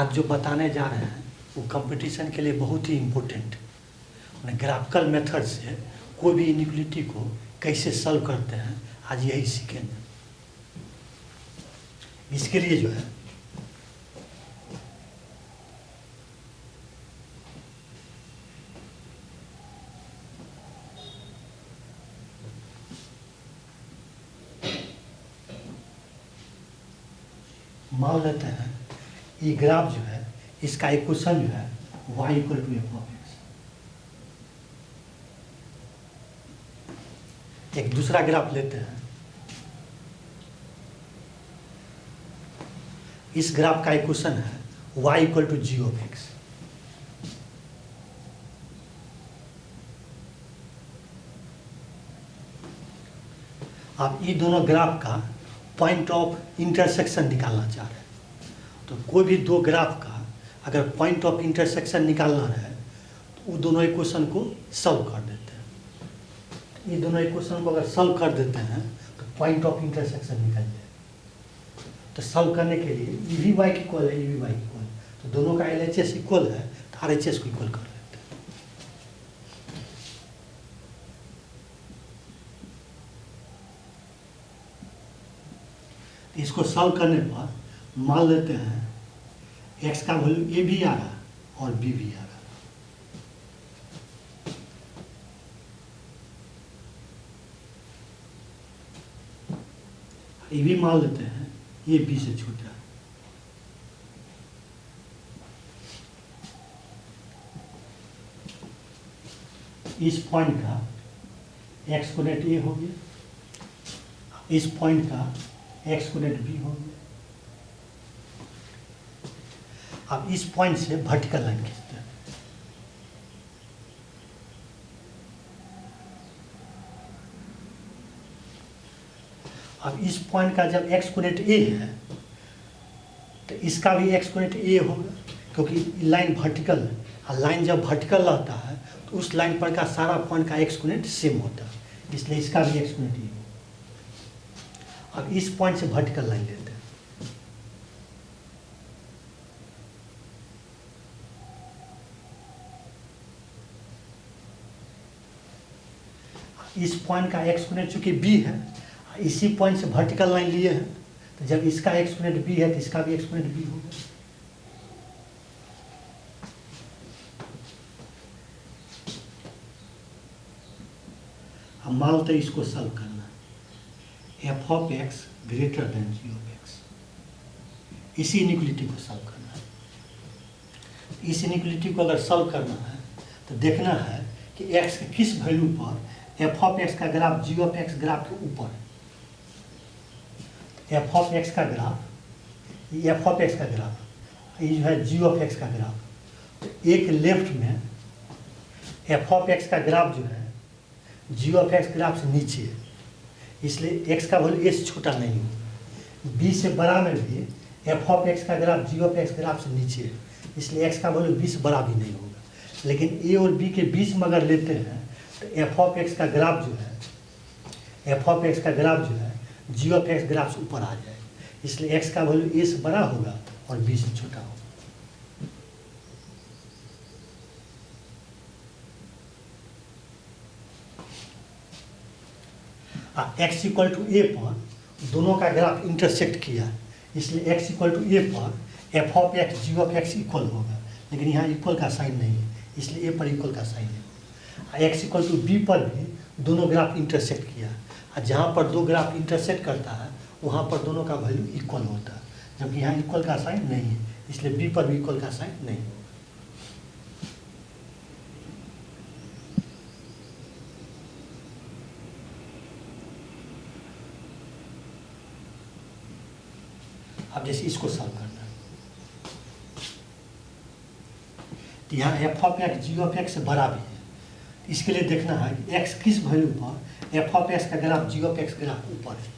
आज जो बताने जा रहे हैं वो कंपटीशन के लिए बहुत ही इम्पोर्टेंट। ग्राफिकल मेथड से कोई भी इनइक्वालिटी को कैसे सॉल्व करते हैं आज यही सीखेंगे। इसके लिए जो है मान लेते हैं ये ग्राफ जो है इसका इक्वेशन जो है y equal to f of x. एक दूसरा ग्राफ लेते हैं, इस ग्राफ का इक्वेशन है y equal to g of x. आप ये दोनों ग्राफ का पॉइंट ऑफ इंटरसेक्शन निकालना चाह रहे हैं, तो कोई भी दो ग्राफ का अगर पॉइंट ऑफ इंटरसेक्शन निकालना है तो वो दोनों इक्वेशन को सॉल्व कर देते हैं। ये दोनों इक्वेशन को अगर सॉल्व कर देते हैं तो पॉइंट ऑफ इंटरसेक्शन निकल जाए। तो सॉल्व करने के लिए ई वी वाई इक्वल है, ई वी वाई इक्वल, तो दोनों का एल एच एस इक्वल है तो आर एच एस को इक्वल कर लेते हैं। इसको सॉल्व करने पर मान लेते हैं x का वैल्यू a भी आ रहा और b भी आ रहा। ये भी मान लेते हैं ये b से छोटा है। इस पॉइंट का x कोऑर्डिनेट a हो गया, इस पॉइंट का x कोऑर्डिनेट b हो गया। अब इस पॉइंट से वर्टिकल लाइन खींचते हैं। अब इस पॉइंट का जब x कोऑर्डिनेट a है तो इसका भी x कोऑर्डिनेट a होगा, क्योंकि लाइन वर्टिकल है और लाइन जब वर्टिकल रहता है तो उस लाइन पर का सारा पॉइंट का x कोऑर्डिनेट सेम होता है, इसलिए इसका भी x कोऑर्डिनेट a होगा। अब इस पॉइंट से वर्टिकल लाइन लेते हैं। इस पॉइंट का x कोऑर्डिनेट चूंकि b है, इसी पॉइंट से वर्टिकल लाइन लिए हैं, तो जब इसका x कोऑर्डिनेट b है तो इसका भी x कोऑर्डिनेट b होगा। हम मानते हैं इसको सॉल्व करना है, f of x greater than g of x। इसी इनइक्वालिटी को सॉल्व करना है। इस इनइक्वालिटी को अगर सॉल्व करना है तो देखना है कि x के किस वैल्यू पर f ऑफ x का graph g of x graph के ऊपर है। f ऑफ x का ग्राफ, ये f ऑफ x का ग्राफ, ये जो है g ऑफ x का ग्राफ, तो एक लेफ्ट में f ऑफ x का ग्राफ जो है g ऑफ x ग्राफ से नीचे है, इसलिए x का वैल्यू a से छोटा नहीं होगा। b से बड़ा में भी f ऑफ x का graph g of x graph से नीचे है, इसलिए x का वैल्यू b से बड़ा भी नहीं होगा। लेकिन a और b के बीच में अगर लेते हैं तो f ऑफ x का ग्राफ जो है, f ऑफ x का ग्राफ जो है g ऑफ x ग्राफ से ऊपर आ जाए, इसलिए x का वैल्यू a से बड़ा होगा और b से छोटा होगा। x इक्वल टू a पर दोनों का ग्राफ इंटरसेक्ट किया, इसलिए x इक्वल टू a पर f of x g of x equal होगा, लेकिन यहाँ इक्वल का साइन नहीं है, इसलिए a पर इक्वल का साइन है। x इक्वल टू b पर भी दोनों ग्राफ इंटरसेक्ट किया, और जहाँ पर दो ग्राफ इंटरसेक्ट करता है वहाँ पर दोनों का वैल्यू इक्वल होता है, जबकि यहाँ इक्वल का साइन नहीं है, इसलिए b पर भी इक्वल का साइन नहीं होगा। अब जैसे इसको सॉल्व करना है तो यहाँ f of x g of x से बड़ा भी है, इसके लिए देखना है कि x किस वैल्यू पर f ऑफ x का graph g of x graph ऊपर है।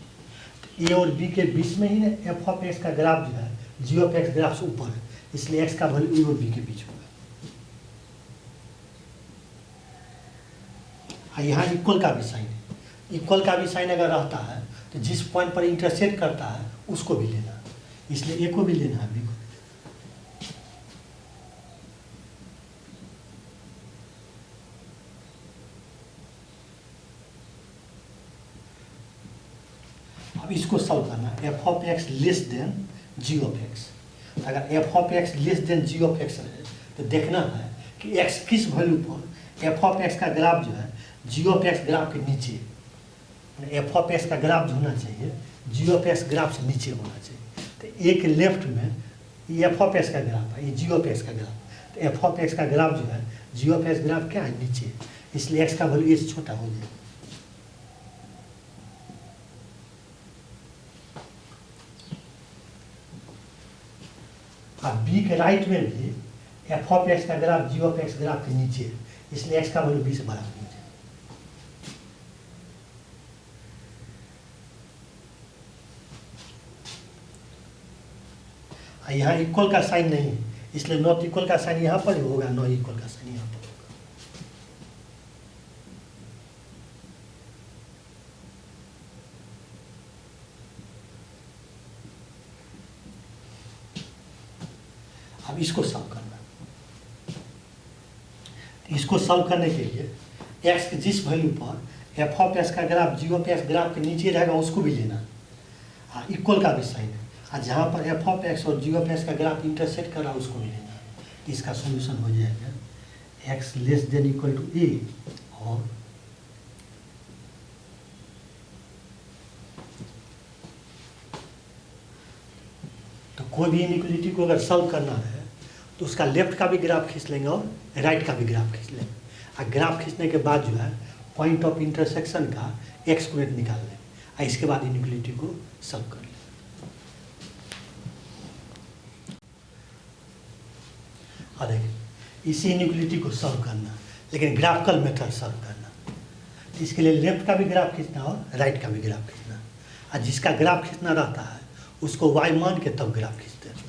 तो a और b के बीच में ही ना f ऑफ x का ग्राफ जो है g ऑफ x ग्राफ से ऊपर है, इसलिए x का वैल्यू a और b के बीच होगा। यहाँ इक्वल का भी साइन है, इक्वल का भी साइन अगर रहता है तो जिस पॉइंट पर इंटरसेक्ट करता है उसको भी लेना है, इसलिए ए को भी लेना है बी को। अब इसको सॉल्व करना है, F of X less than G of X. अगर F of X less than G of X रहे तो देखना है कि एक्स किस वैल्यू पर एफ ऑफ एक्स का ग्राफ जो है जी ऑफ एक्स ग्राफ के नीचे, एफ ऑफ एक्स का ग्राफ जो होना चाहिए जी ऑफ एक्स ग्राफ से नीचे होना चाहिए। तो एक लेफ्ट में ये एफ ऑफ एक्स का ग्राफ है, ये जी ऑफ एक्स का ग्राफ। तो एफ ऑफ एक्स का ग्राफ जो है जी ऑफ एक्स ग्राफ क्या है, नीचे, इसलिए एक्स का वैल्यू इससे छोटा हो जाए। अब बी के राइट में भी एफ ऑफ एक्स का graph ji of X graph के नीचे है, इसलिए एक्स का वैल्यू बी से बड़ा होना चाहिए। यहाँ इक्वल का साइन नहीं है, इसलिए नॉट इक्वल का साइन यहाँ पर होगा, नॉट इक्वल का साइन यहाँ पर होगा। अब इसको सॉल्व करना, इसको सॉल्व करने के लिए एक्स के जिस वैल्यू पर एफ ऑफ एक्स का graph ji of X graph के नीचे रहेगा उसको भी लेना, हाँ इक्वल का भी साइन है, और जहाँ पर एफ ऑफ एक्स और जी ऑफ एक्स का ग्राफ इंटरसेक्ट कर रहा है उसको भी लेना। इसका सॉल्यूशन हो जाएगा X less than equal to A और तो कोई भी इनइक्वलिटी को अगर सॉल्व करना है तो उसका लेफ्ट का भी ग्राफ खींच लेंगे और राइट का भी ग्राफ खींच लेंगे, और ग्राफ खींचने के बाद जो है पॉइंट ऑफ इंटरसेक्शन का एक्सपोनेंट निकाल लें, और इसके बाद इनइक्वलिटी को सॉल्व कर लें। और देखिए इसी इनइक्वलिटी को सॉल्व करना, लेकिन ग्राफिकल मेथड सॉल्व करना, इसके लिए लेफ्ट का भी ग्राफ खींचना और राइट का भी ग्राफ खींचना, और जिसका ग्राफ खींचना रहता है उसको वाई मान के तब ग्राफ खींचते हैं।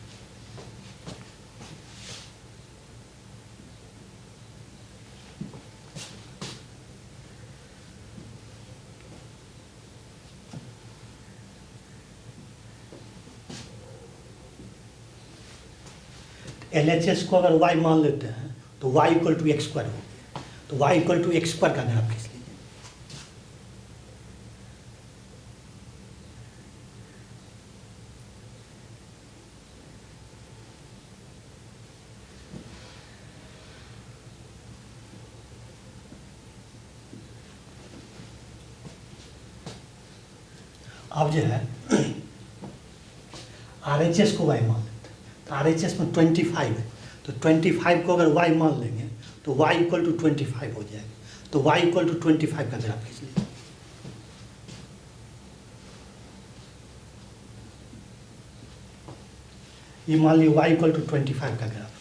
LHS को अगर y मान लेते हैं तो y equal to x square हो गया, तो y equal to x square का ग्राफ खींच लीजिए। अब जो है RHS को y मान लेते हैं, तो RHS में 25 है, तो 25 को अगर y मान लेंगे तो y इक्वल टू 25 हो जाएगा, तो y इक्वल टू 25 का ग्राफ खींच लीजिए। ये मान लिया y इक्वल टू 25 का ग्राफ।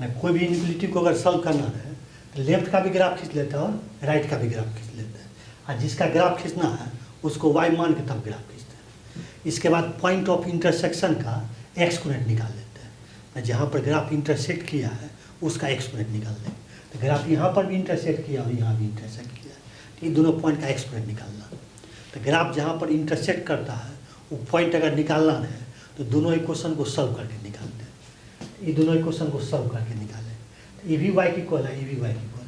मैं कोई भी इनइक्वलिटी को अगर सॉल्व करना है तो लेफ्ट का भी ग्राफ खींच लेते हैं और राइट का भी ग्राफ खींच लेते हैं, और जिसका ग्राफ खींचना है उसको y मान के तब ग्राफ खींचते हैं। इसके बाद पॉइंट ऑफ इंटरसेक्शन का एक्सपोनेंट निकाल लेते हैं, मैं जहाँ पर ग्राफ इंटरसेक्ट किया है उसका एक्सपोनेंट निकाल लें। तो ग्राफ यहाँ पर भी इंटरसेक्ट किया और यहाँ भी इंटरसेक्ट किया है, तो ये दोनों पॉइंट का एक्सपोनेंट निकालना। तो ग्राफ जहाँ पर इंटरसेक्ट करता है वो पॉइंट अगर निकालना है तो दोनों इक्वेशन को सॉल्व करके निकालते हैं। ये दोनों इक्वेशन को सॉल्व करके निकालें, तो ये भी वाई की इक्वल है, ये भी वाई की इक्वल,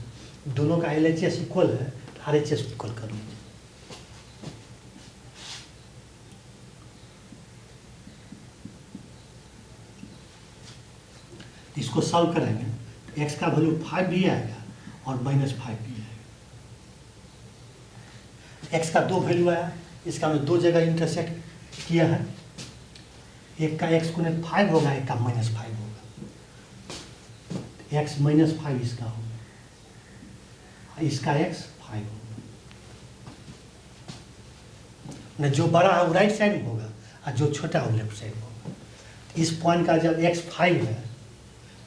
दोनों का LHS इक्वल है, RHS इक्वल कर लीजिए। इसको सॉल्व करेंगे तो एक्स का वैल्यू 5 भी आएगा और -5 भी आएगा। एक्स का दो वैल्यू आया, इसका हमने दो जगह इंटरसेक्ट किया है, एक का एक्सपोनेंट 5 होगा, एक का -5 होगा, x -5 इसका होगा, इसका x 5 होगा। न जो बड़ा है वो राइट साइड में होगा और जो छोटा है वो लेफ्ट साइड में होगा। इस पॉइंट का जब x 5 है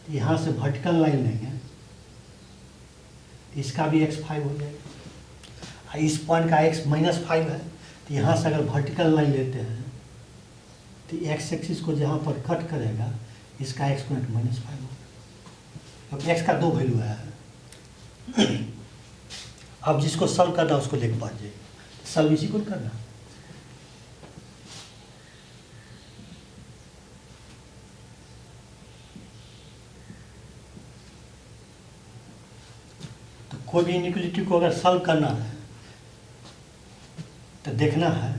तो यहाँ से वर्टिकल लाइन लेंगे, इसका भी x 5 हो जाएगा। इस पॉइंट का x -5 है तो यहाँ से अगर वर्टिकल लाइन लेते हैं तो x एक्सिस को जहाँ पर कट करेगा इसका एक्सपोनेंट -5 होगा। अब x का दो वैल्यू है, अब जिसको सॉल्व करना उसको लेके पा जाइए, सॉल्व इसी को करना। तो कोई भी इनइक्वलिटी को अगर सॉल्व करना है तो देखना है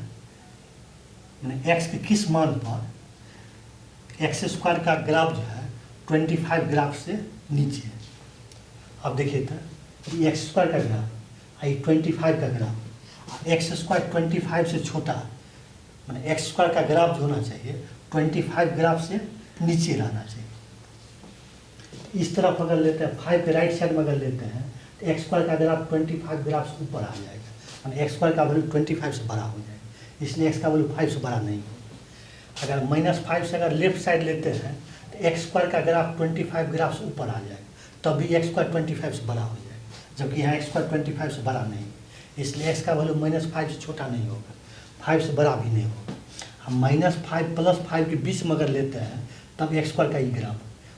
मैंने एक्स के किस मान पर एक्स स्क्वायर का ग्राफ जो है 25 ग्राफ से नीचे है। अब देखिए तो ये एक्स स्क्वायर का ग्राफ आई 25 का ग्राफ, एक्स स्क्वायर 25 से छोटा मैंने एक्स स्क्वायर का ग्राफ जो होना चाहिए 25 ग्राफ से नीचे रहना चाहिए। इस तरफ अगर लेते हैं 5 के राइट साइड में अगर लेते हैं तो एक्स स्क्वायर का ग्राफ 25 ग्राफ से ऊपर आ जाएगा, मैंने एक्स स्क्वायर का वैल्यू 25 से बड़ा हो जाएगा, इसलिए एक्स का वैल्यू 5 से बड़ा नहीं होगा। अगर -5 से अगर लेफ्ट साइड लेते हैं तो एक्स स्क्वायर का ग्राफ 25 ग्राफ से ऊपर आ जाएगा, तब भी एक्स स्क्वायर 25 से बड़ा हो जाएगा, जबकि यहाँ एक्स स्क्वायर 25 से बड़ा नहीं, इसलिए एक्स का वैल्यू -5 से छोटा नहीं होगा, 5 से बड़ा भी नहीं होगा। हम -5 +5 के बीच में अगर लेते हैं तब एक्स स्क्वायर का ई ग्राफ,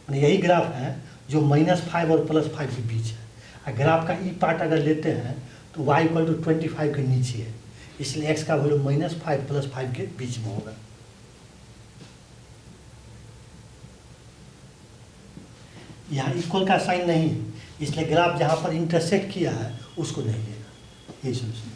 मैंने यही ग्राफ है जो -5 और +5 के बीच है। ग्राफ का ई पार्ट अगर लेते हैं तो y = 25 के नीचे है, इसलिए x का वैल्यू -5 +5 के बीच में होगा। यहाँ इक्वल का साइन नहीं है, इसलिए ग्राफ जहाँ पर इंटरसेक्ट किया है उसको नहीं लेगा, यही सोल्यूशन।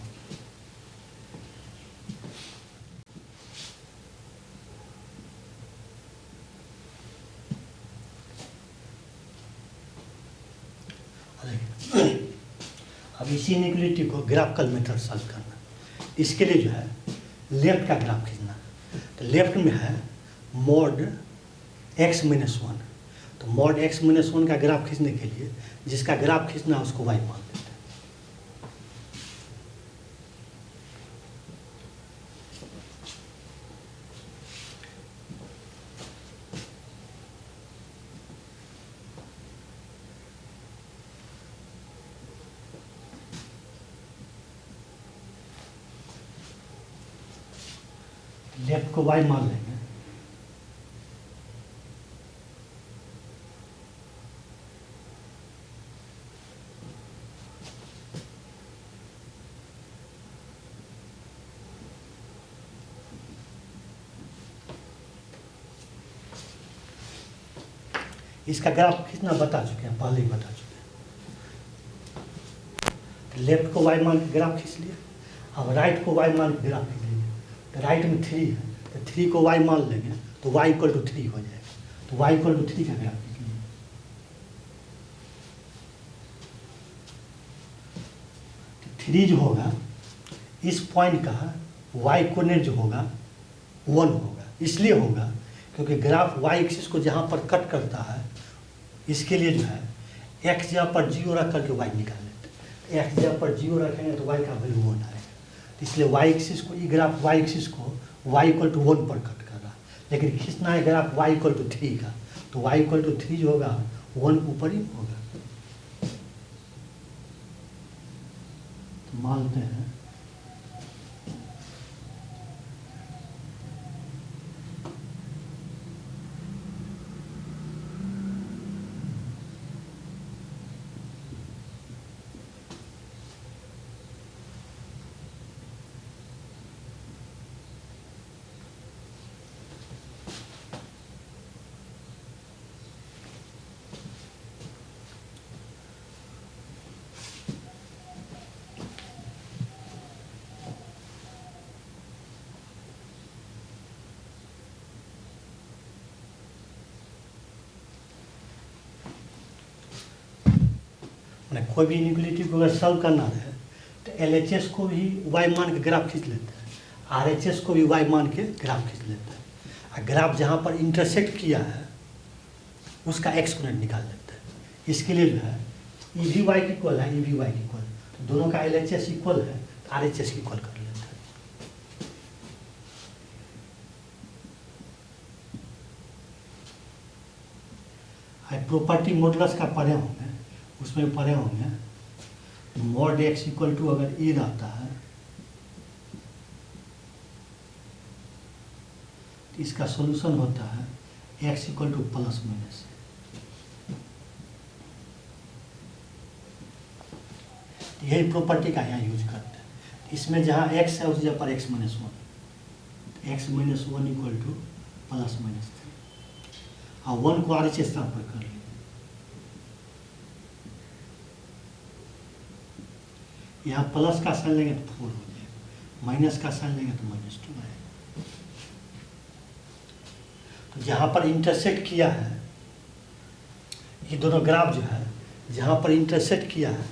अब इसी इनइक्वालिटी को ग्राफिकल मेथड सॉल्व करना, इसके लिए जो है लेफ्ट का ग्राफ खींचना। तो लेफ्ट में है mod x - 1, तो mod x - 1 का ग्राफ खींचने के लिए जिसका ग्राफ खींचना है उसको y मान देते हैं। लेफ्ट को y मान लेंगे, इसका ग्राफ खींचना बता चुके हैं, पहले ही बता चुके हैं। तो लेफ्ट को y मान के ग्राफ खींच लिया, अब राइट को y मान के ग्राफ खींच लीजिए। तो राइट में 3 है तो 3 को y मान लेंगे तो y = 3 हो जाएगा, तो y = 3 का ग्राफ खींच लीजिए। तो 3 जो होगा इस पॉइंट का y कोऑर्डिनेट जो होगा 1 होगा, इसलिए होगा क्योंकि ग्राफ y एक्सिस को जहाँ पर कट करता है इसके लिए जो है x जहाँ पर 0 रख करके y निकाल लेते हैं। x जहाँ पर 0 रखेंगे तो y का वैल्यू 1 आएगा, इसलिए y एक्सिस को ये ग्राफ y एक्सिस को y = 1 पर कट कर रहा है, लेकिन खींचना है ग्राफ y = 3 का, तो y = 3 जो होगा 1 ऊपर ही होगा। तो मानते हैं कोई भी इनइक्वालिटी को अगर सॉल्व करना है तो LHS को भी y मान के ग्राफ खींच लेते हैं, RHS को भी y मान के ग्राफ खींच लेते हैं, और ग्राफ जहाँ पर इंटरसेक्ट किया है उसका x कोऑर्डिनेट निकाल लेते हैं। इसके लिए जो है ई भी y इक्वल है, ई भी y इक्वल, तो दोनों का LHS इक्वल है तो RHS इक्वल कर लेते हैं। प्रॉपर्टी मॉडुलस का पढ़े होंगे, उसमें पढ़े होंगे mod x = अगर e रहता है तो इसका सॉल्यूशन होता है x = ±। यही प्रॉपर्टी का यहाँ यूज करते हैं। इसमें जहाँ x है उस जगह पर x - 1, x - 1 = ±3, और 1 को RHS स्थान पर कर लें। यहाँ प्लस का साइन लेंगे तो 4 हो जाएगा, माइनस का साइन लेंगे तो -2 आएगा। तो जहाँ पर इंटरसेक्ट किया है, ये दोनों ग्राफ जो है जहाँ पर इंटरसेक्ट किया है,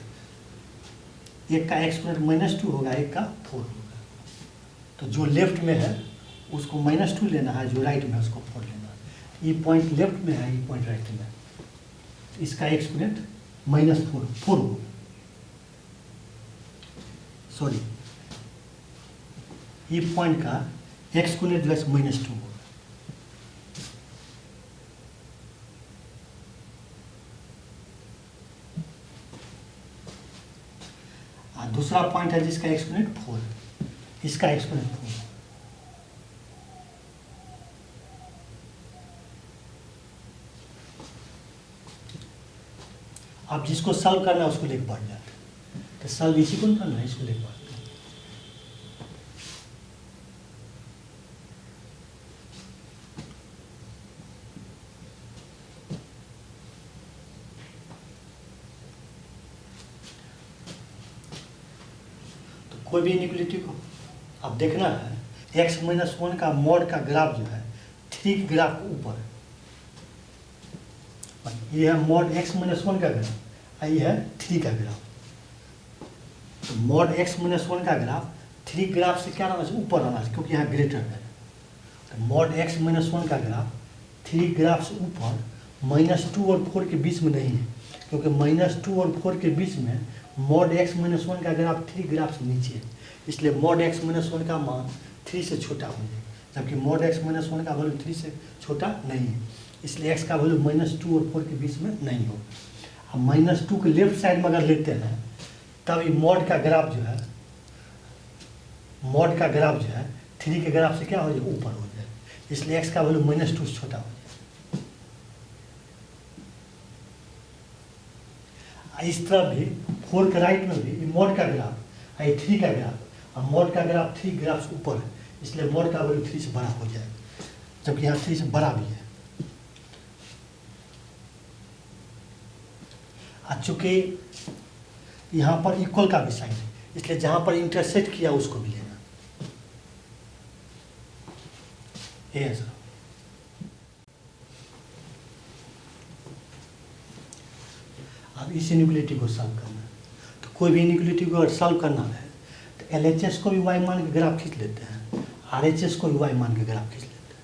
एक का एक्सपोनेंट -2 होगा, एक का 4 होगा। तो जो लेफ्ट में है उसको -2 लेना है, जो राइट में है उसको 4 लेना है। ये पॉइंट लेफ्ट में है, ये पॉइंट राइट में है, इसका एक्सपोनेंट -4 होगा। सॉरी, ये पॉइंट का एक्सपोनेंट जो है -2 होगा। दूसरा पॉइंट है जिसका एक्सपोनेंट 4, इसका एक्सपोनेंट 4। अब जिसको सॉल्व करना है उसको लेकर बढ़ जाते हैं, तो सॉल्व इसी को करना है, इसको लेकर बढ़ते हैं। कोई भी इनइक्वालिटी को अब देखना है, x-1 का मॉड का ग्राफ जो है 3 के ग्राफ के ऊपर है। ये है मॉड x-1 का ग्राफ, ये है 3 का ग्राफ। तो मॉड x-1 का ग्राफ 3 ग्राफ से क्या आना चाहिए, ऊपर आना चाहिए, क्योंकि यहाँ ग्रेटर है। तो मॉड x-1 का ग्राफ 3 ग्राफ से ऊपर, -2 और 4 के बीच में नहीं है, क्योंकि -2 और 4 के बीच में मॉड x-1 का ग्राफ 3 ग्राफ से नीचे है, इसलिए मॉड x-1 का मान 3 से छोटा हो जाएगा, जबकि मॉड x-1 का वैल्यू 3 से छोटा नहीं है, इसलिए x का वैल्यू -2 और 4 के बीच में नहीं होगा। अब -2 के लेफ्ट साइड में अगर लेते हैं तब ये मॉड का ग्राफ जो है, मॉड का ग्राफ जो है 3 के ग्राफ से क्या हो जाएगा, ऊपर हो जाएगा, इसलिए x का वैल्यू -2 से छोटा हो जाएगा। इस तरह भी 4 के राइट में भी मॉड का ग्राफ, ये 3 का ग्राफ, और मॉड का ग्राफ 3 ग्राफ से ऊपर है, इसलिए मॉड का वैल्यू 3 से बड़ा हो जाएगा, जबकि यहाँ 3 से बड़ा भी है। चूँकि यहाँ पर इक्वल का भी साइन है, इसलिए जहाँ पर इंटरसेक्ट किया उसको भी लेना। ये है सर। अब इस इनइक्वालिटी को सॉल्व करना है, तो कोई भी इनइक्वालिटी को अगर सॉल्व करना है तो LHS को भी y मान के ग्राफ खींच लेते हैं, RHS को भी y मान के ग्राफ खींच लेते हैं।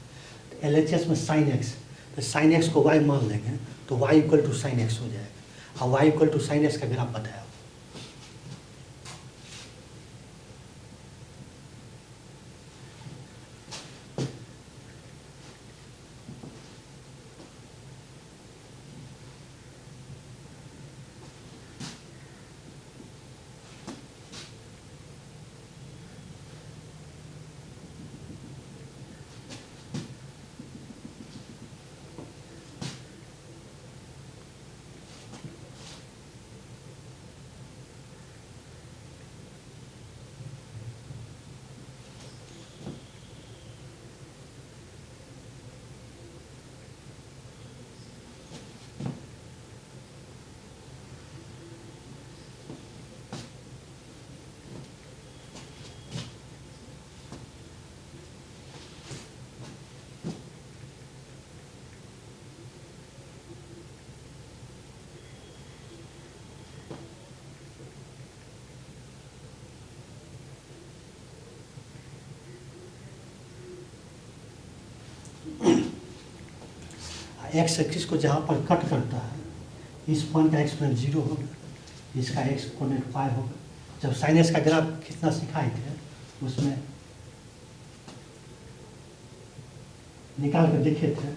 तो LHS में sin x, तो sin x को y मान लेंगे तो y = sin x हो जाएगा, और y = sin x का ग्राफ बताया। एक्स एक्सिस को जहाँ पर कट करता है, इस पॉइंट का एक्सपोनेंट 0 होगा, इसका एक्सपोनेंट 5 होगा। जब साइन एक्स का ग्राफ कितना सिखाए थे उसमें निकाल कर देखे थे,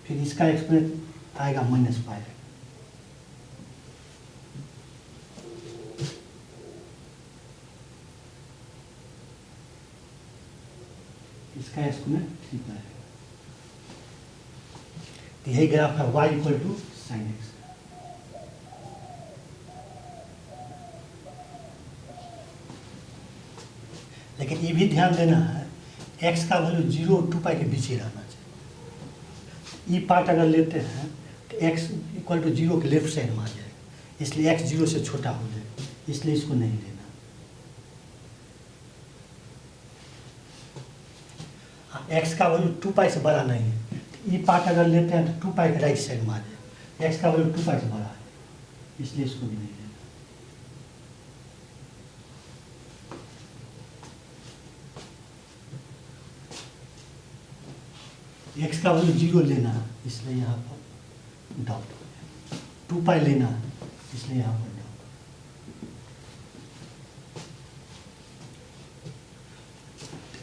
फिर इसका एक्सपोनेंट आएगा -5, इसका एक्सपोनेंट 3 आएगा। यही ग्राफ है y = sin x। लेकिन ये भी ध्यान देना है, x का वैल्यू 0 और 2π के बीच ही रहना चाहिए। ये पार्ट अगर लेते हैं तो x = 0 के लेफ्ट साइड में आ जाएगा, इसलिए x 0 से छोटा हो जाएगा, इसलिए इसको नहीं लेना। एक्स का वैल्यू 2 पाई से बड़ा नहीं है, तो ई पार्ट अगर लेते हैं तो 2 पाई के राइट साइड में आ जाए, एक्स का वैल्यू 2 पाई से बड़ा है, इसलिए इसको भी नहीं लेना। एक्स का वैल्यू 0 लेना है, इसलिए यहाँ पर डॉट हो गया, 2 पाई लेना है, इसलिए यहाँ पर डॉट।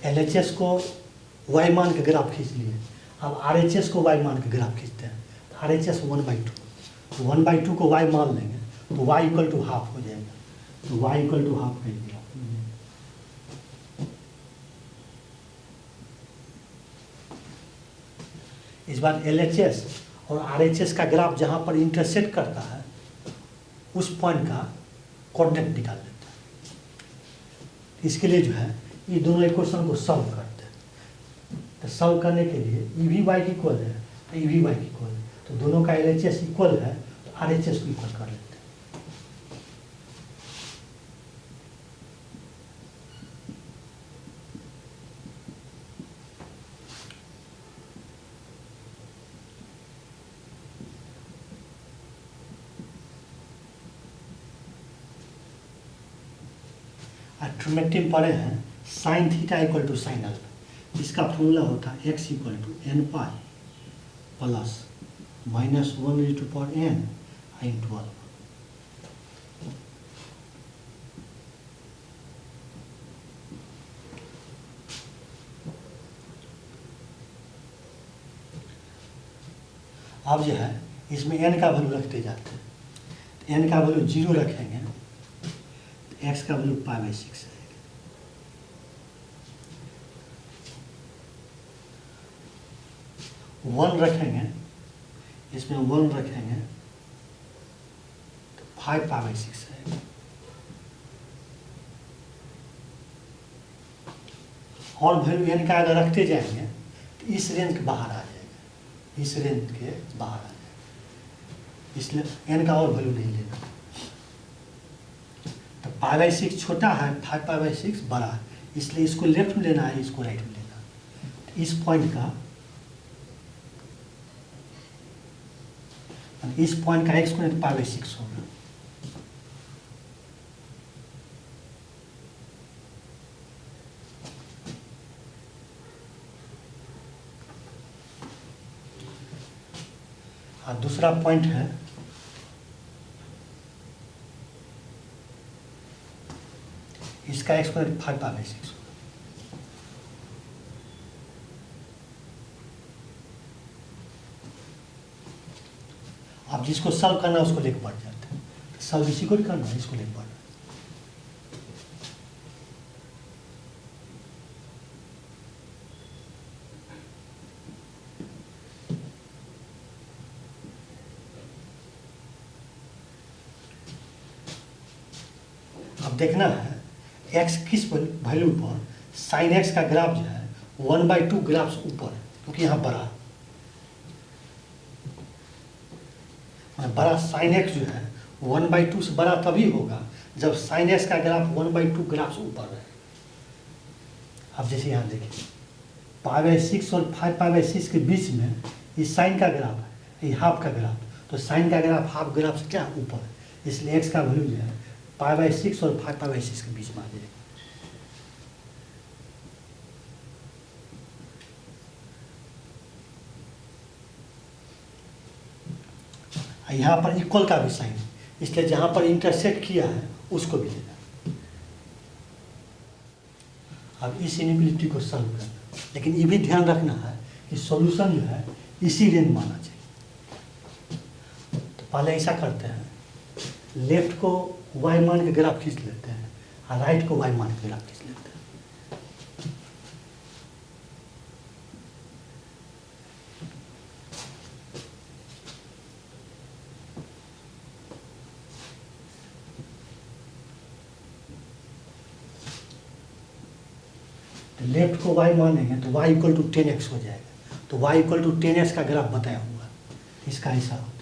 LHS को y मान के ग्राफ खींच लिए, अब RHS को y मान के ग्राफ खींचते हैं, तो RHS 1/2, तो 1/2 को y मान लेंगे तो y इक्वल टू हाफ हो जाएगा, तो y इक्वल टू हाफ कर दिया। इस बार LHS और RHS का ग्राफ जहाँ पर इंटरसेक्ट करता है उस पॉइंट का कोऑर्डिनेट निकाल लेते हैं। इसके लिए जो है ये दोनों इक्वेशन को सॉल्व करते हैं, तो सॉल्व करने के लिए ई भी वाई इक्वल है, तो ई भी वाई इक्वल है, तो दोनों का LHS इक्वल है, तो RHS को इक्वल कर लेते हैं। ट्रिमेट्री में पढ़े हैं sine theta equal to sine alpha, इसका फॉर्मूला होता है x equal to n pi plus -1 n इन 12। अब जो है इसमें n का वैल्यू रखते जाते हैं, तो n का वैल्यू 0 रखेंगे तो x का वैल्यू π/6 है, 1 रखेंगे, इसमें 1 रखेंगे तो 5π/6 है, और वैल्यू n का अगर रखते जाएंगे तो इस रेंज के बाहर आ जाएगा, इस रेंज के बाहर आ जाएगा, इसलिए n का और वैल्यू नहीं लेना। तो π/6 छोटा है, 5π/6 बड़ा है, इसलिए इसको लेफ्ट में लेना है, इसको राइट में लेना है। तो इस पॉइंट का एक्सपोनेंट π/6 होगा। और दूसरा पॉइंट है इसका एक्सपोनेंट 5π/6 होगा। अब जिसको सॉल्व करना है उसको लेके बढ़ जाते हैं, सॉल्व इसी को भी करना है, इसको लेके बढ़ना है। अब देखना है x किस वैल्यू पर साइन x का ग्राफ जो है 1/2 ग्राफ से ऊपर है, क्योंकि यहाँ बड़ा है, बड़ा साइन x जो है 1/2 से बड़ा तभी होगा जब साइन x का ग्राफ 1/2 ग्राफ से ऊपर है। अब जैसे यहाँ देखिए π/6 और 5π/6 के बीच में ये साइन का ग्राफ है, ये हाफ का ग्राफ, तो साइन का ग्राफ हाफ ग्राफ से क्या ऊपर है, इसलिए x का वैल्यू जो है π/6 और 5π/6 के बीच में आ जाएगा। यहाँ पर इक्वल का भी साइन, इसलिए जहाँ पर इंटरसेक्ट किया है उसको भी लेना। अब इस इनइक्वालिटी को सॉल्व करना, लेकिन ये भी ध्यान रखना है कि सॉल्यूशन जो है इसी रेंज माना चाहिए। तो पहले ऐसा करते हैं, लेफ्ट को y मान के ग्राफ खींच लेते हैं और राइट को y मान के ग्राफ खींच लेते हैं। तो लेफ्ट को y मानेंगे तो y इक्वल टू 10x हो जाएगा, तो y इक्वल टू 10x का ग्राफ बताया हुआ है, इसका ऐसा होता है।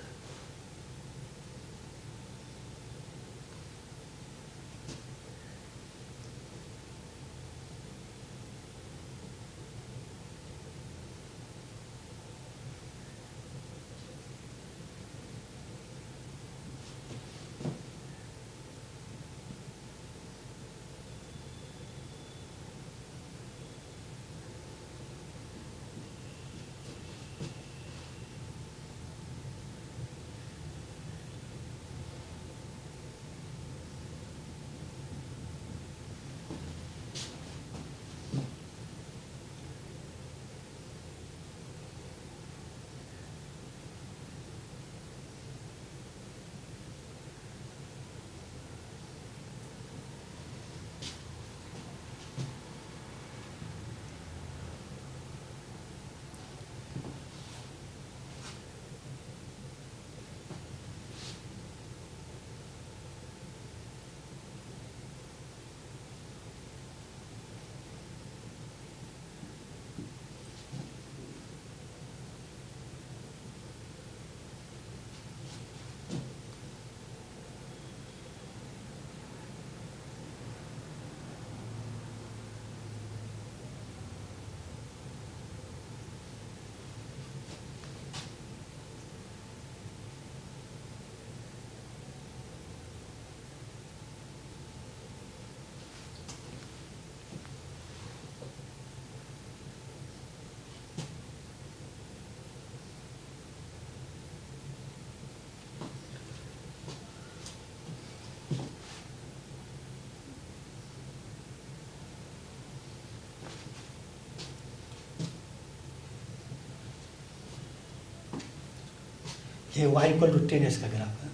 ये y इक्वल टू 10s का ग्राफ है।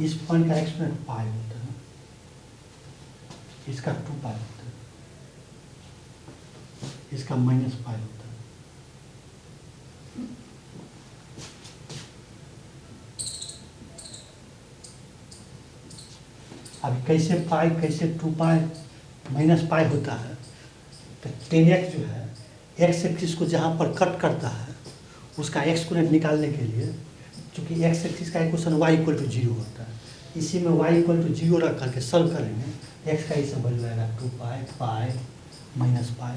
इस पॉइंट का एक्सपोनेंट पाई होता है, इसका 2 पाई होता है, इसका माइनस पाई होता है। अभी कैसे पाई, कैसे 2 पाई माइनस पाई होता है, तो 10x जो है x एक्सिस को जहाँ पर कट करता है उसका एक्सपोनेंट निकालने के लिए, चूँकि x एक्सिस का इक्वेशन y इक्वल टू 0 होता है, इसी में y इक्वल टू 0 रख करके सॉल्व करेंगे, x का ही सब वैल्यू आएगा 2 पाई पाई माइनस पाई।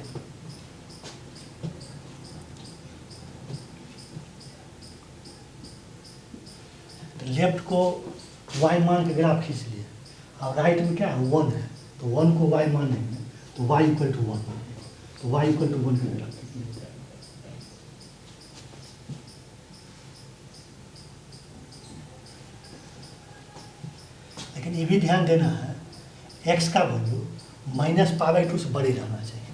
तो लेफ्ट को y मान के ग्राफ खींच लिए, और राइट में क्या है 1 है, तो 1 को y मानेंगे तो y इक्वल टू 1, तो y इक्वल टू 1 का ग्राफ खींच लिए। लेकिन ये भी ध्यान देना है x का वैल्यू माइनस पाई 2 से बड़े रहना चाहिए,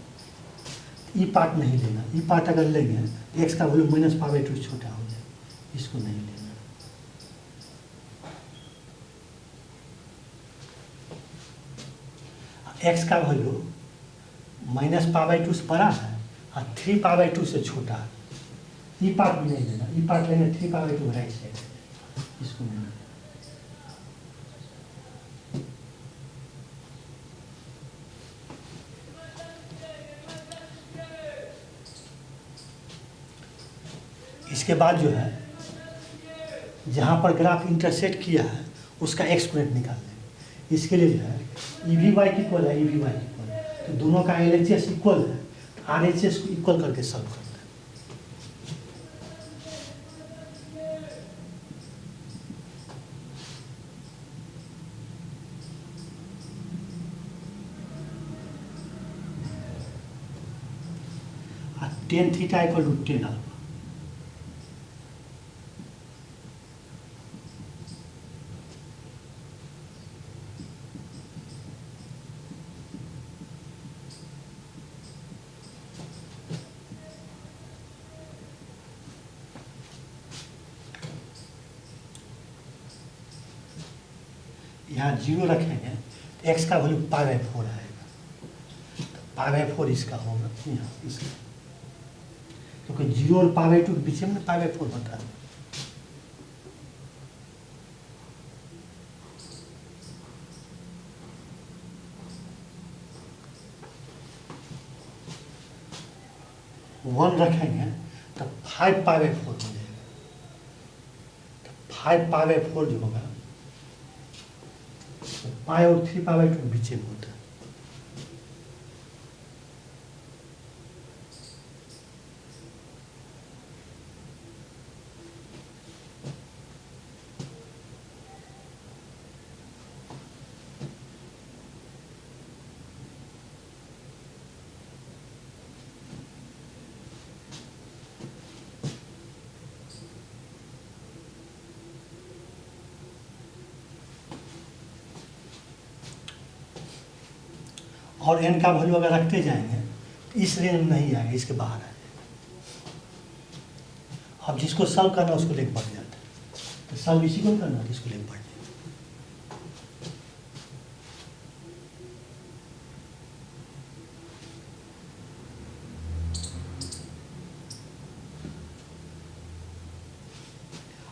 ई पार्ट नहीं लेना, ई पार्ट अगर लेंगे तो x का वैल्यू माइनस पाई 2 से छोटा हो जाए, इसको नहीं लेना। x का वैल्यू माइनस पाई 2 से बड़ा है और 3 पाई 2 से छोटा है, ई पार्ट भी नहीं लेना, ई पार्ट लेंगे 3 पाई 2 राइट साइड, इसको नहीं लेना। इसके बाद जो है जहाँ पर ग्राफ इंटरसेक्ट किया है उसका एक्सपोनेंट निकाल लेंगे। इसके लिए जो है ई वी वाई इक्वल है, ई वी वाई इक्वल है, तो दोनों का एल एच एस इक्वल है, आर एच एस को इक्वल करके सॉल्व करते हैं। Tan theta equal to 10 alpha, यहाँ 0 रखेंगे तो x का वैल्यू पाई बाई 4 आएगा, तो पाई बाई 4 इसका होगा यहाँ इसका, क्योंकि 0 और पाई बाई 2 के बीच में पाई बाई 4 होता है। वन रखेंगे तो 5 पाई बाई 4 हो जाएगा, तो 5 पाई बाई 4 जो होगा तो पाई और 3 पाई बाई 2 के बीच में होता है। और n का वैल्यू अगर रखते जाएंगे तो इस रेंज में नहीं आएगा, इसके बाहर आ जाएगा। अब जिसको सॉल्व करना उसको लेकर बढ़ जाता है, तो सॉल्व इसी को करना है, इसको लेकर बढ़ जाएगा।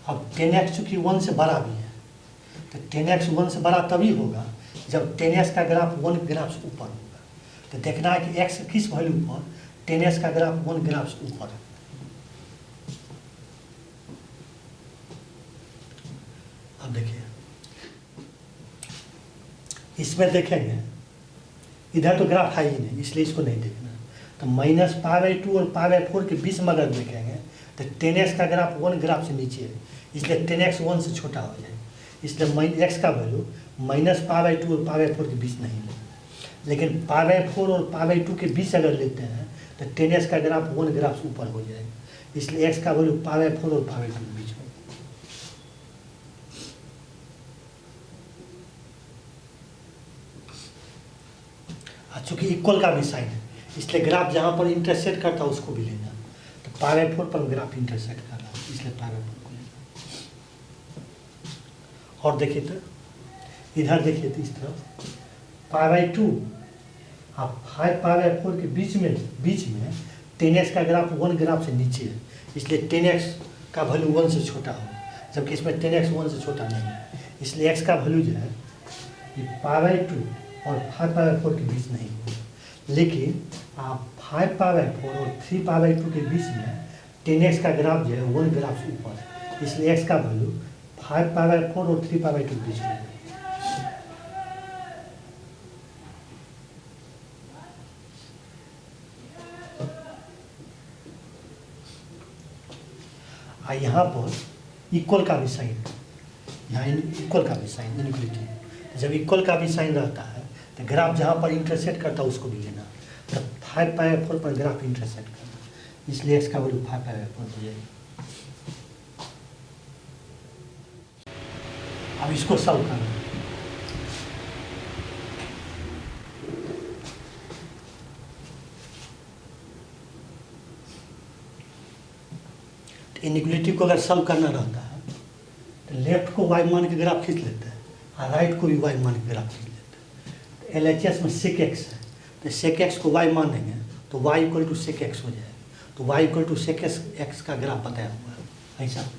अब 10x चूँकि 1 से बड़ा भी है, तो 10x 1 से बड़ा तभी होगा जब 10s का ग्राफ 1 ग्राफ से ऊपर होगा। तो देखना है कि x किस वैल्यू पर 10s का ग्राफ 1 ग्राफ से ऊपर है। अब देखिए इसमें देखेंगे, इधर तो ग्राफ है ही नहीं इसलिए इसको नहीं देखना, तो माइनस पाई बाई 2 और पाई बाई 4 के बीच में अगर देखेंगे तो 10x का ग्राफ 1 ग्राफ से नीचे है, इसलिए 10x 1 से छोटा हो जाएगा, इसलिए x का वैल्यू माइनस पाई बाई 2 और पाई बाई 4 के बीच नहीं लेंगे। लेकिन पाई बाई 4 और पाई बाई 2 के बीच अगर लेते हैं तो 10s का ग्राफ 1 ग्राफ से ऊपर हो जाएगा, इसलिए x का वैल्यू पाई बाई 4 और पाई बाई 2 के बीच होगा। चूँकि इक्वल का भी साइन है इसलिए ग्राफ जहाँ पर इंटरसेक्ट करता है उसको भी लेना, तो पाई बाई 4 पर ग्राफ इंटरसेक्ट कर रहा है इसलिए पाई बाई 4 को लेना। और देखिए तो इधर देखिए तो इस तरफ पाई बाई 2 और 5 पाई बाई 4 के बीच में 10x का ग्राफ 1 ग्राफ से नीचे है, इसलिए 10x का वैल्यू 1 से छोटा हो, जबकि इसमें 10x 1 से छोटा नहीं है, इसलिए x का वैल्यू जो है ये पाई बाई 2 और 5 पाई बाई 4 के बीच नहीं होगा। लेकिन आप 5 पाई बाई 4 और 3 पाई बाई 2 के बीच में 10x का ग्राफ जो है 1 ग्राफ से ऊपर है, इसलिए x का वैल्यू 5 पाई बाई 4 और 3 पाई बाई 2 के बीच में है। यहाँ पर इक्वल का भी साइन, यहाँ इक्वल का भी साइन इनइक्वलिटी, जब इक्वल का भी साइन रहता है तो ग्राफ जहाँ पर इंटरसेक्ट करता है उसको भी लेना, तो 5 पाई बाई 4 पर ग्राफ इंटरसेक्ट करना, इसलिए इसका वैल्यू 5 पाई बाई 4 हो जाएगी। अब इसको सॉल्व करना है। इनइक्वलिटी को अगर सॉल्व करना रहता है तो लेफ्ट को y मान के ग्राफ खींच लेते हैं और राइट को भी y मान के ग्राफ खींच लेते हैं। तो LHS में sec x है, तो sec x को y मान देंगे तो y equal to sec x हो जाएगा, तो y equal to sec x का ग्राफ बताया हुआ है ऐसा।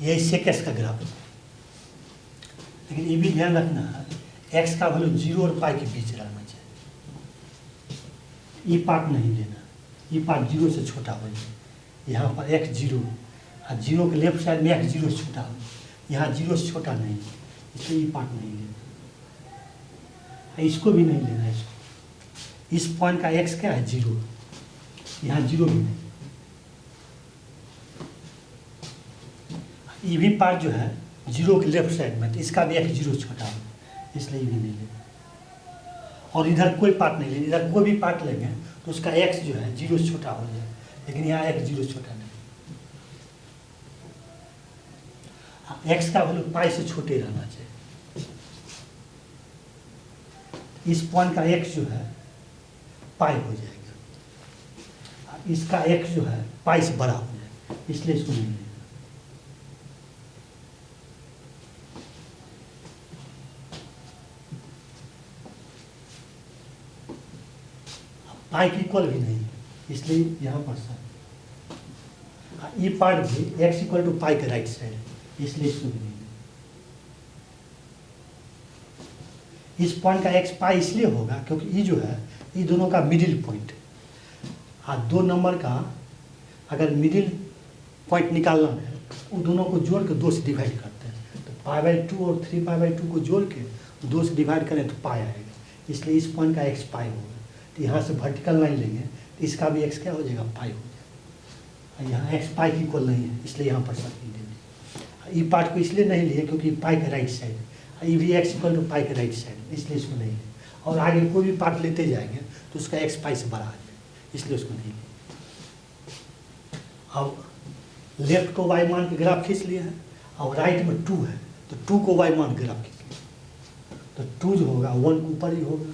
ये sec x का ग्राफ है, लेकिन ये भी ध्यान रखना है x का वैल्यू 0 और पाई के बीच रहना चाहिए, ये पार्ट नहीं लेना, ये पार्ट 0 से छोटा हो जाए, यहाँ पर x 0 और 0 के लेफ्ट साइड में x 0 से छोटा हो, यहाँ 0 से छोटा नहीं, इसलिए ये पार्ट नहीं लेना, इसको भी नहीं लेना, इसको इस पॉइंट का x क्या है 0, यहाँ 0 भी नहीं, ये भी पार्ट जो है 0 के लेफ्ट साइड में, तो इसका भी x 0 छोटा हो, इसलिए ये भी नहीं लेना। और इधर कोई पार्ट नहीं लेंगे, इधर कोई भी पार्ट लेंगे तो उसका एक्स जो है 0 से छोटा हो जाए, लेकिन यहाँ एक्स 0 से छोटा नहीं, एक्स का वैल्यू पाई से छोटे रहना चाहिए। इस पॉइंट का एक्स जो है पाई हो जाएगा, इसका एक्स जो है पाई से बड़ा हो जाएगा, इसलिए इसको नहीं लेंगे। पाई की इक्वल भी नहीं, इसलिए यहाँ पर सर ये पार्ट भी एक्स इक्वल टू पाई के राइट साइड है, इसलिए इसको भी नहीं। इस पॉइंट का एक्स पाई इसलिए होगा क्योंकि ये जो है ये दोनों का मिडिल पॉइंट है। हाँ, दो नंबर का अगर मिडिल पॉइंट निकालना है वो दोनों को जोड़ के 2 से डिवाइड करते हैं, तो π/2 और 3π/2 को जोड़ के 2 से डिवाइड करें तो पाई आएगा, इसलिए इस पॉइंट का एक्स पाई होगा। तो यहाँ से वर्टिकल लाइन लेंगे तो इसका भी एक्स क्या हो जाएगा, पाई हो जाएगा। यहाँ एक्स पाई की इक्वल नहीं है, इसलिए यहाँ पर सर्किल ले लेंगे। ये पार्ट को इसलिए नहीं लिए क्योंकि पाई का राइट साइड है, ये भी एक्स इक्वल टू पाई का राइट साइड, इसलिए इसको नहीं लें। और आगे कोई भी पार्ट लेते जाएंगे तो उसका एक्स पाई से बड़ा आ जाएगा, इसलिए उसको नहीं लें। अब लेफ्ट को वाई मान के ग्राफ खींच लिए हैं और राइट में 2 है तो 2 को वाई मान ग्राफ खींच लिए, तो 2 जो होगा 1 के ऊपर ही होगा।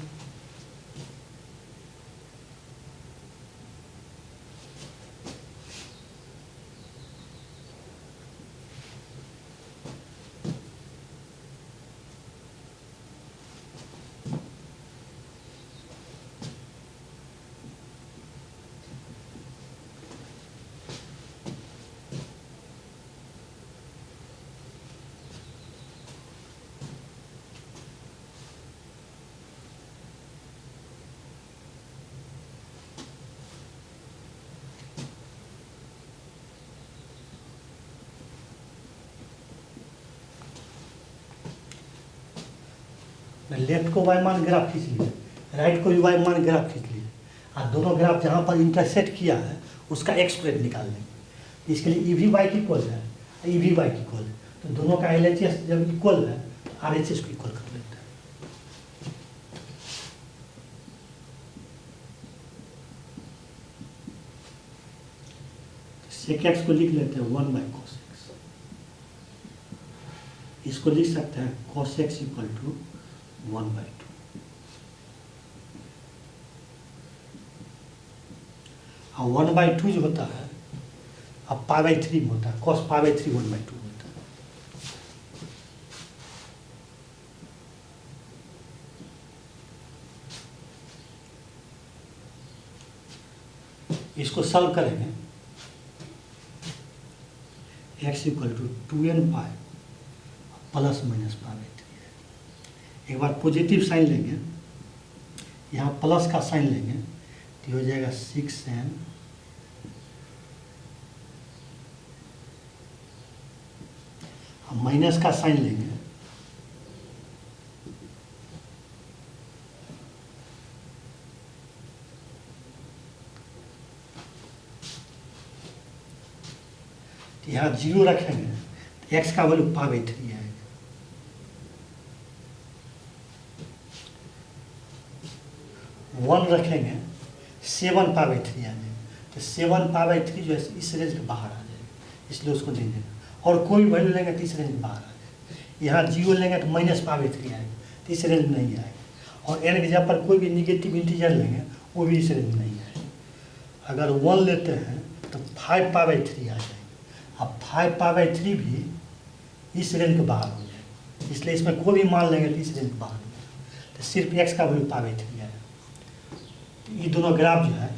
लेफ्ट को वाई मान ग्राफ खींच लिए, राइट को भी वाई मान ग्राफ खींच लिए, और दोनों ग्राफ जहाँ पर इंटरसेक्ट किया है उसका एक्स स्क्वायर निकाल लेंगे। इसके लिए ई भी वाई की इक्वल है, ई भी वाई की इक्वल है, तो दोनों का LHS जब इक्वल है RHS को इक्वल कर लेते हैं। सेक एक्स को लिख लेते हैं 1/cos x, इसको लिख सकते हैं cos x इक्वल टू 1/2। और 1/2 जो होता है अब π/3 में होता है, cos π/3 1/2 होता है। इसको सॉल्व करेंगे, x equal to 2n pi plus minus π/3 है। एक बार पॉजिटिव साइन लेंगे, यहाँ प्लस का साइन लेंगे तो हो जाएगा 6n माइनस का साइन लेंगे तो यहाँ 0 रखेंगे तो x का वैल्यू π/3 है। 1 रखेंगे 7 π/3 आ जाएगा, तो 7 π/3 जो है इस रेंज के बाहर आ जाएगा, इसलिए उसको नहीं देना। और कोई वैल्यू लेंगे तो इस रेंज के बाहर आ जाएगा। यहाँ 0 लेंगे तो -π/3 आएगा, तो इस रेंज में नहीं आएगा। और n की जगह पर कोई भी निगेटिव इंटीजर लेंगे वो भी इस रेंज में नहीं आएगा। अगर 1 लेते हैं तो 5 π/3 आ जाएगा, अब 5 π/3 भी इस रेंज के बाहर हो जाएगा, इसलिए इसमें कोई भी मान लेंगे तो इस रेंज के बाहर हो जाएगा, तो सिर्फ x का वैल्यू π/3 आएगा। ये दोनों ग्राफ जो है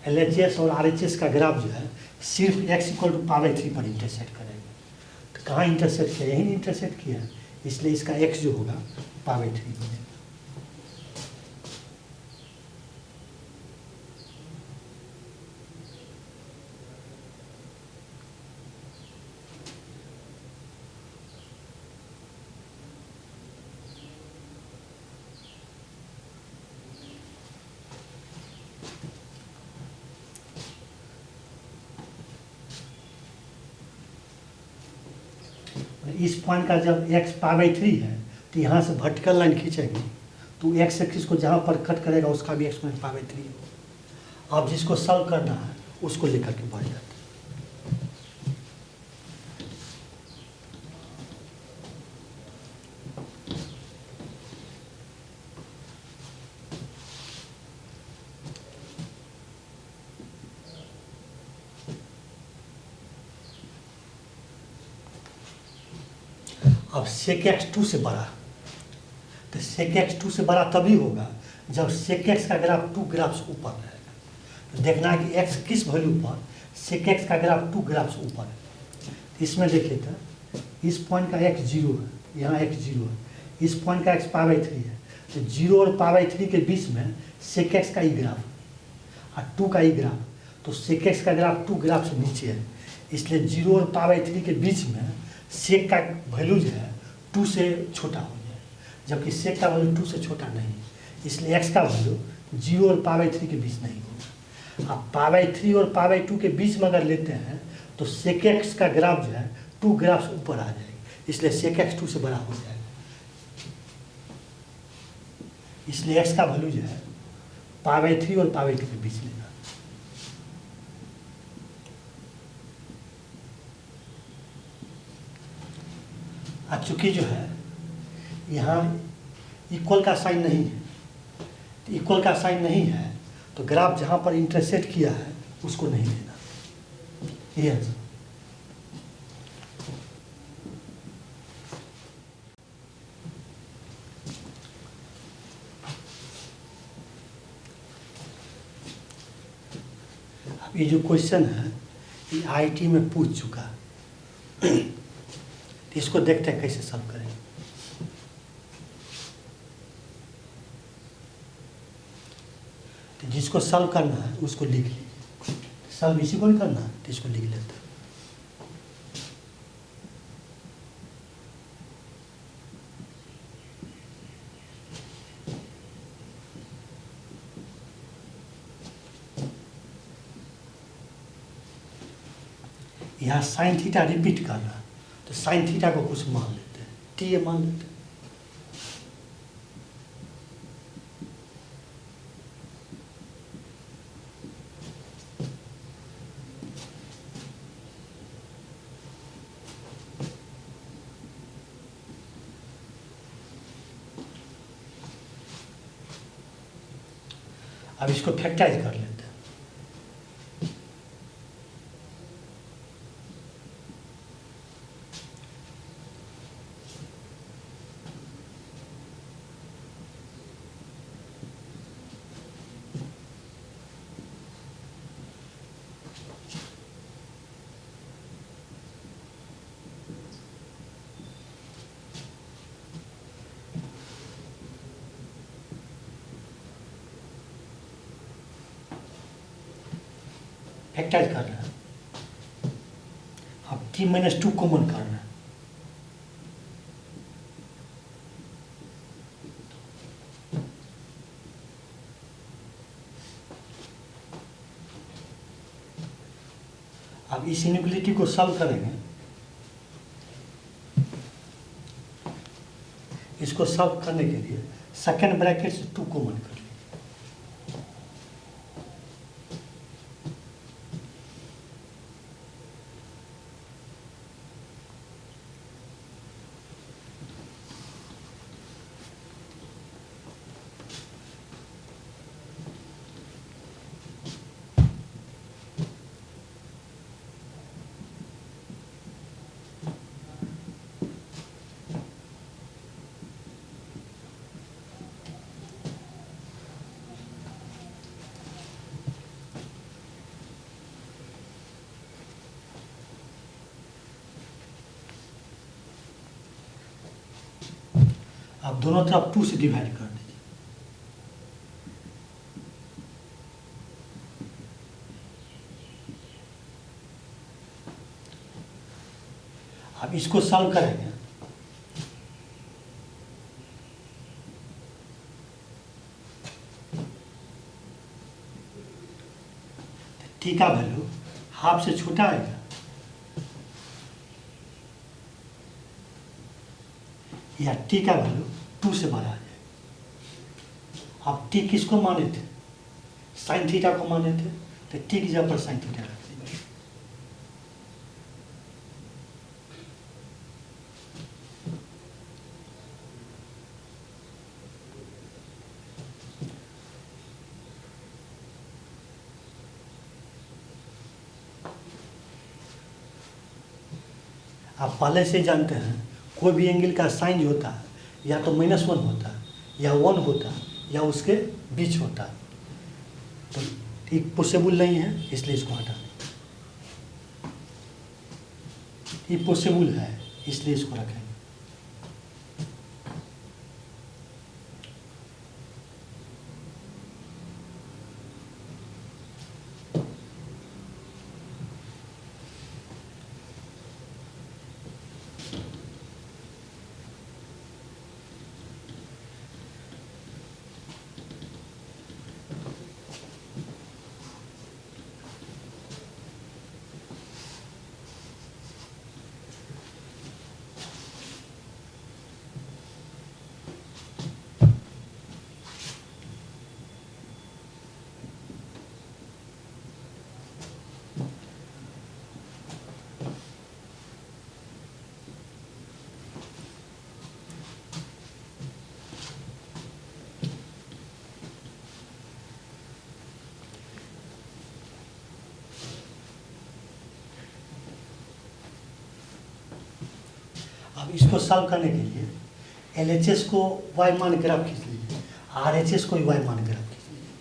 LHS और RHS का ग्राफ जो है सिर्फ x इक्वल टू π/3 पर इंटरसेक्ट करेगा। तो कहाँ इंटरसेक्ट किया, यहीं इंटरसेक्ट किया, इसलिए इसका x जो होगा π/3 हो जाएगा। इस पॉइंट का जब x π/3 है तो यहाँ से वर्टिकल लाइन खींचेंगे तो एक्स एक्सिस को जहाँ पर कट करेगा उसका भी एक्सपोनेंट पाई बाई 3 होगा। अब जिसको सॉल्व करना है उसको लेकर के बढ़ जाता है। अब sec x 2 से बड़ा, तो sec x 2 से बड़ा तभी होगा जब sec x का ग्राफ 2 ग्राफ से ऊपर रहेगा। तो देखना है कि x किस वैल्यू पर sec x का ग्राफ 2 ग्राफ से ऊपर है। इसमें देखिए तो इस पॉइंट का x 0 है, यहाँ x 0 है, इस पॉइंट का x पाई बाई 3 है, तो 0 और पाई बाई 3 के बीच में sec x का ई ग्राफ है और 2 का ई ग्राफ, तो sec x का ग्राफ 2 ग्राफ से नीचे है, इसलिए 0 और पाई बाई 3 के बीच में सेक का वैल्यू जो है 2 से छोटा हो जाए, जबकि सेक का वैल्यू 2 से छोटा नहीं है, इसलिए x का वैल्यू 0 और पाई बाई 3 के बीच नहीं होगा। अब पाई बाई 3 और पाई बाई 2 के बीच में अगर लेते हैं तो सेक x का ग्राफ जो है 2 ग्राफ से ऊपर आ जाएगी, इसलिए सेक x 2 से बड़ा हो जाएगा। इसलिए x का वैल्यू जो है पाई बाई 3 और पाई बाई 2 के बीच लेना। अब चूँकि जो है यहाँ इक्वल का साइन नहीं है, तो इक्वल का साइन नहीं है तो ग्राफ जहाँ पर इंटरसेक्ट किया है उसको नहीं लेना, ये आंसर। अब ये जो क्वेश्चन है ये आईटी में पूछ चुका, तो इसको देखते हैं कैसे सॉल्व करें। तो जिसको सॉल्व करना है उसको लिख लीजिए, सॉल्व इसी को ही करना है तो इसको लिख लेते हैं। यहाँ साइन थीटा रिपीट करना है तो साइन थीटा को कुछ मान लेते हैं, टी ए मान लेते हैं। अब इसको फैक्टराइज कर लेते हैं। फैक्टराइज करना है, अब t माइनस 2 कॉमन करना है, अब इस इनइक्वालिटी को सॉल्व करेंगे। इसको सॉल्व करने के लिए सेकेंड ब्रैकेट से 2 कॉमन कर लीजिए। अब दोनों तरफ 2 से डिवाइड कर दीजिए। अब इसको सॉल्व करेंगे, t का वैल्यू हाफ से छोटा आएगा, या t का वैल्यू 2 से बड़ा आ जाएगा। अब टी किसको माने थे? साइन थीटा को माने थे, तो टी की जगह पर साइन थीटा रख देंगे। आप पहले से जानते हैं कोई भी एंगल का साइन जो होता है या तो -1 होता है या 1 होता है या उसके बीच होता है, तो ये पॉसिबल नहीं है, इसलिए इसको हटा दें। ये पॉसिबल है, इसलिए इसको रखेंगे। अब इसको सॉल्व करने के लिए LHS को y मान ग्राफ खींच लीजिए, RHS को y मान ग्राफ खींच लीजिए।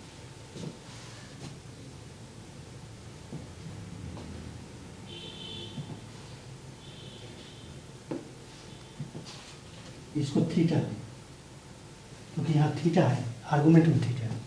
इसको थीटा है, क्योंकि यहाँ थीटा है, आर्गुमेंट में थीटा है।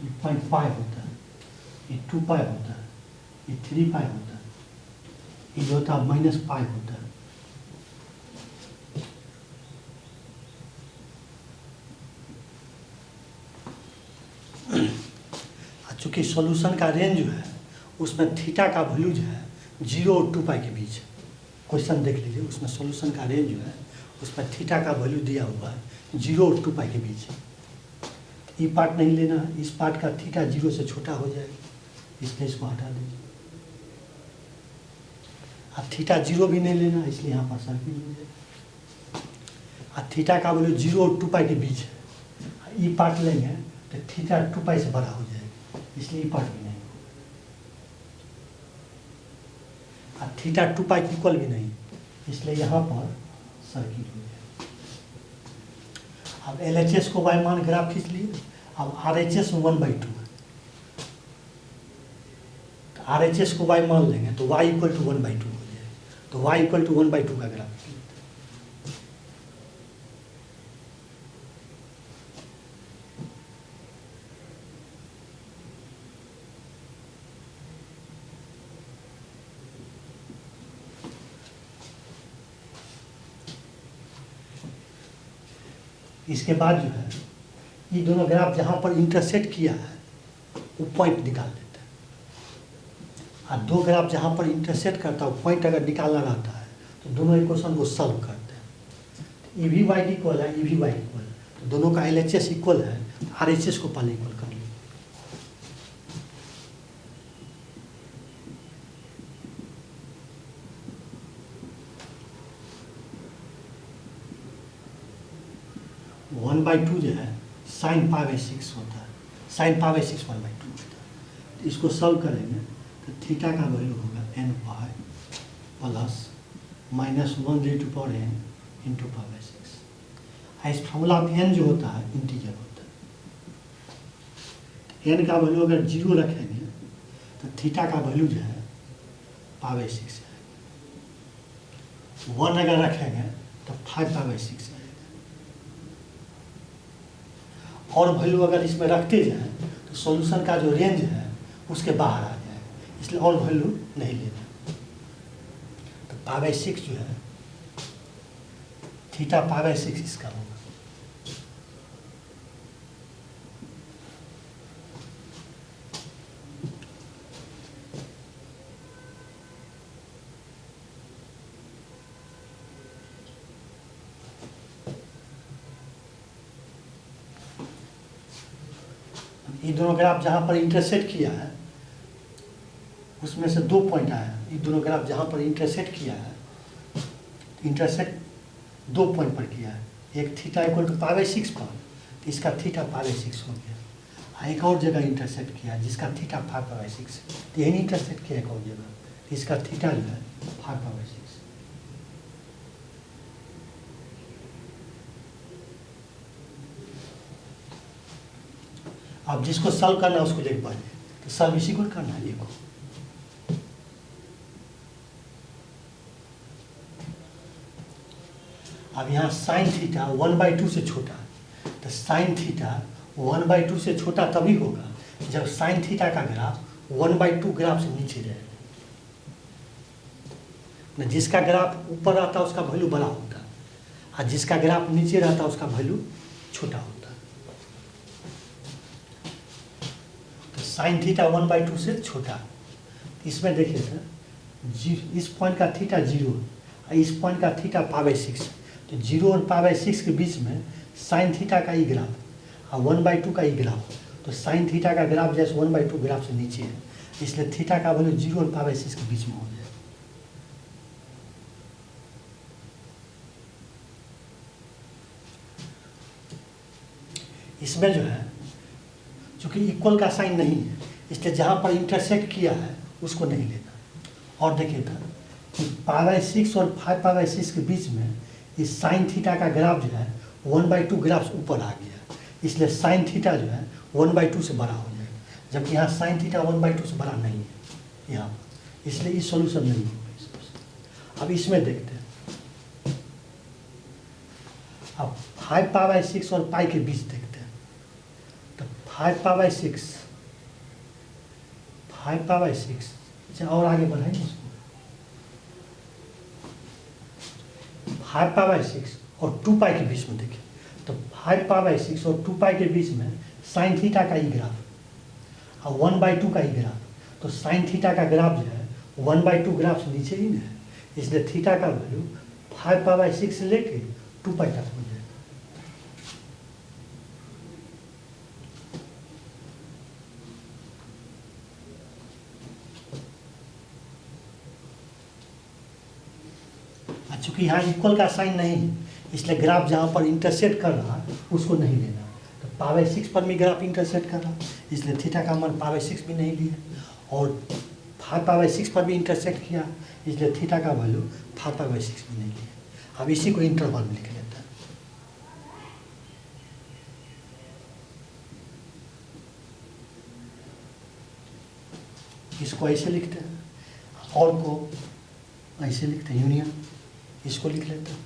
ये 0.5 होता है, ये 2 पाई होता है, ये 3 पाई होता है, ये जो होता है -पाई होता है। चूँकि सॉल्यूशन का रेंज जो है उसमें थीटा का वैल्यू जो है 0 और 2 पाई के बीच है। क्वेश्चन देख लीजिए, उसमें सॉल्यूशन का रेंज जो है उसमें थीटा का वैल्यू दिया हुआ है 0 और 2 पाई के बीच है। ये पार्ट नहीं लेना है, इस पार्ट का थीटा 0 से छोटा हो जाएगा, इसलिए इसको हटा दीजिए। अब थीटा 0 भी नहीं लेना, इसलिए यहाँ पर सर्किल हो जाएगा। अब थीटा का वैल्यू 0 और 2 पाई के बीच है, ये पार्ट लेंगे तो थीटा 2 पाई से बड़ा हो जाएगा, इसलिए ये पार्ट भी नहीं। अब थीटा 2 पाई इक्वल भी नहीं, इसलिए यहाँ पर सर्किल हो जाएगा। अब LHS को y मान ग्राफ खींच लिए। अब RHS 1/2 है, तो RHS को y मान लेंगे तो y = 1/2 हो जाएगा, तो y = 1/2 का ग्राफ खींच लेते हैं। इसके बाद जो है ये दोनों ग्राफ जहाँ पर इंटरसेक्ट किया है वो पॉइंट निकाल देते हैं, और दो ग्राफ जहाँ पर इंटरसेक्ट करता है वो पॉइंट अगर निकालना रहता है तो दोनों इक्वेशन को सॉल्व करते हैं। EV y इक्वल है, EV y इक्वल है, तो दोनों का LHS इक्वल है, RHS को पहले इक्वल कर लीजिए। वन बाई टू जो है sin π/6 होता है, sin π/6 1/2 होता है। तो इसको सॉल्व करेंगे तो थीटा का वैल्यू होगा n पाई प्लस -1 × n × π/6। इस फॉर्मूला में एन जो होता है इंटीजर होता है। एन का वैल्यू अगर 0 रखेंगे तो थीटा का वैल्यू जो है π/6 आएगा। 1 अगर रखेंगे तो 5π/6 आएगा। और वैल्यू अगर इसमें रखते जाएं तो सॉल्यूशन का जो रेंज है उसके बाहर आ जाएगा, इसलिए और वैल्यू नहीं लेना। तो π/6 जो है थीटा π/6 इसका होगा। ये दोनों ग्राफ जहाँ पर इंटरसेक्ट किया है उसमें से 2 पॉइंट आया है। ये दोनों ग्राफ जहाँ पर इंटरसेक्ट किया है, इंटरसेक्ट 2 पॉइंट पर किया है। एक थीटा इक्वल टू π/6 पर, तो इसका थीटा π/6 हो गया। एक और जगह इंटरसेक्ट किया जिसका थीटा 5π/6, तो यही इंटरसेक्ट किया एक और जगह, तो इसका थीटा जो है 5π/6। अब जिसको सॉल्व करना है उसको देख पहले, तो सॉल्व इसी को करना है। देखो अब यहाँ साइन थीटा 1/2 से छोटा है, तो साइन थीटा 1/2 से छोटा तभी होगा जब साइन थीटा का ग्राफ 1/2 ग्राफ से नीचे रहेगा। जिसका ग्राफ ऊपर रहता है उसका वैल्यू बड़ा होता है, और जिसका ग्राफ नीचे रहता है उसका वैल्यू छोटा होता है। साइन थीटा 1/2 से छोटा, इसमें देखिए सर, इस पॉइंट का थीटा 0 और इस पॉइंट का थीटा π/6, तो 0 और π/6 के बीच में साइन थीटा का ई ग्राफ और 1/2 का ई ग्राफ, तो साइन थीटा का ग्राफ जैसे 1/2 ग्राफ से नीचे है, इसलिए थीटा का वैल्यू 0 और π/6 के बीच में हो जाए। इसमें जो है चूँकि इक्वल का साइन नहीं है, इसलिए जहाँ पर इंटरसेक्ट किया है उसको नहीं लेना। और देखिएगा कि π/6 और 5π/6 के बीच में इस साइन थीटा का ग्राफ जो है 1/2 ग्राफ से ऊपर आ गया, इसलिए साइन थीटा जो है 1/2 से बड़ा हो जाएगा, जबकि यहाँ साइन थीटा 1/2 से बड़ा नहीं है यहाँ पर, इसलिए इस सॉल्यूशन नहीं होगा इसमें। अब इसमें देखते हैं, अब 5π/6 और पाई के बीच देखते हैं। 5π/6 और आगे बढ़ाएंगे इसको। 5π/6 और 2π के बीच में देखिए, तो 5π/6 और 2π के बीच में साइन थीटा का ई ग्राफ और 1/2 का ई ग्राफ, तो साइन थीटा का ग्राफ जो है 1/2 ग्राफ से नीचे ही है, इसलिए थीटा का वैल्यू 5π/6 से लेके 2π तक हो जाएगा। चूँकि यहाँ इक्वल का साइन नहीं है, इसलिए ग्राफ जहाँ पर इंटरसेक्ट कर रहा है उसको नहीं लेना। तो π/6 पर भी ग्राफ इंटरसेक्ट कर रहा, इसलिए थीटा का मान π/6 भी नहीं लिया, और 5π/6 पर भी इंटरसेक्ट किया, इसलिए थीटा का वैल्यू 5π/6 भी नहीं लिया। अब इसी को इंटरवल में लिख लेता है। इसको ऐसे लिखते हैं, और को ऐसे लिखते हैं यूनियन, इसको लिख लेते हैं।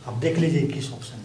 अब देख लीजिए किस ऑप्शन